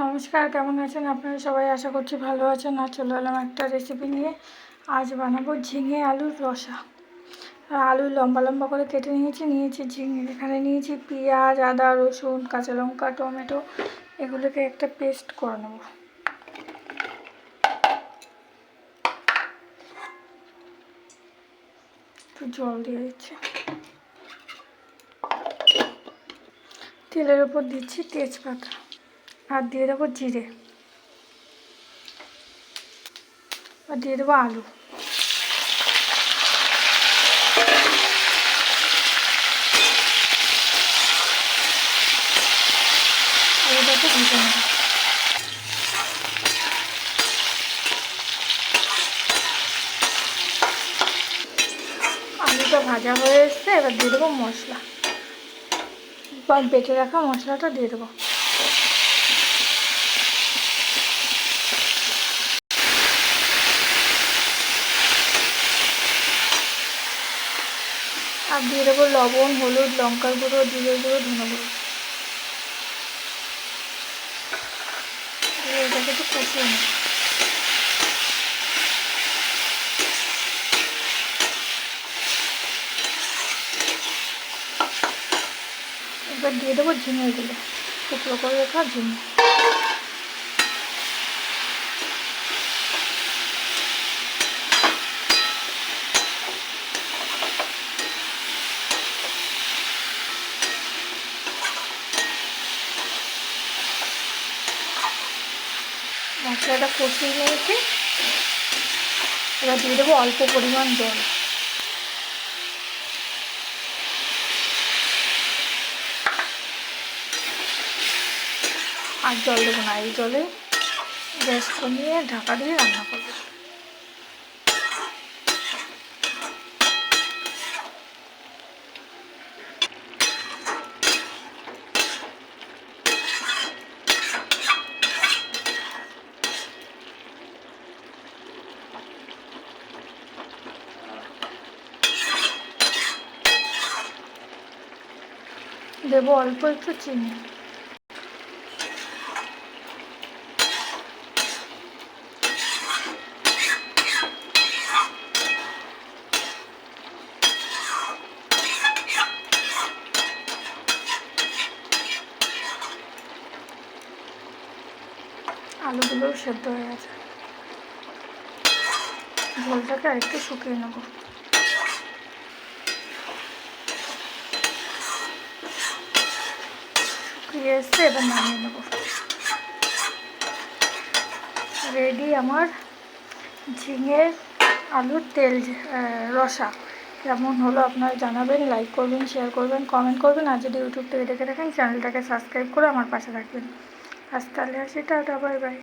নমস্কার, কেমন আছেন আপনারা সবাই? আশা করছি ভালো আছেন। আর চলে এলাম একটা রেসিপি নিয়ে। আজ বানাবো ঝিঙে আলুর রসা। আলু লম্বা লম্বা করে কেটে নিয়েছি ঝিঙে। এখানে নিয়েছি পেঁয়াজ, আদা, রসুন, কাঁচা লঙ্কা, টমেটো, এগুলোকে একটা পেস্ট করে নেব। একটু জল দিয়ে দিচ্ছি। তেলের ওপর দিচ্ছি তেজপাতা আর দিয়ে দেবো জিরে আর দিয়ে দেবো আলু। আলুটাকে ভেজে নেব। আলুটা ভাজা হয়ে এসছে, এবার দিয়ে দেবো মশলা বা বেটে রাখা মশলাটা দিয়ে দেবো। আর দিয়ে দেবো লবণ, হলুদ, লঙ্কার গুঁড়ো, জিরের গুঁড়ো, ধনে গুঁড়ো। এটাকে একটু কষিয়ে নেব। এবার দিয়ে দেবো ঝিঙেগুলো, টুকরো করে রাখা ঝিঙে। মশলাটা কষিয়ে নিয়েছি, এবার দিয়ে দেবো অল্প পরিমাণ জল। আর জল দেবো না, এই জলে গ্যাস কমিয়ে ঢাকা দিয়ে রান্না করবো। দেবো অল্প একটু চিনি। আলুগুলোও সেদ্ধ হয়ে গেছে। ঝোলটাকে আরেকটু শুকিয়ে নেব। শুকিয়ে এসছে, এবার নামিয়ে নেব। রেডি আমার ঝিঙের আলুর তেল রসা। কেমন হলো আপনারা জানাবেন, লাইক করবেন, শেয়ার করবেন, কমেন্ট করবেন। আর যদি ইউটিউব থেকে দেখে থাকেন চ্যানেলটাকে সাবস্ক্রাইব করে আমার পাশে রাখবেন। আজ তাহলে আসি, টাটা, বাই বাই।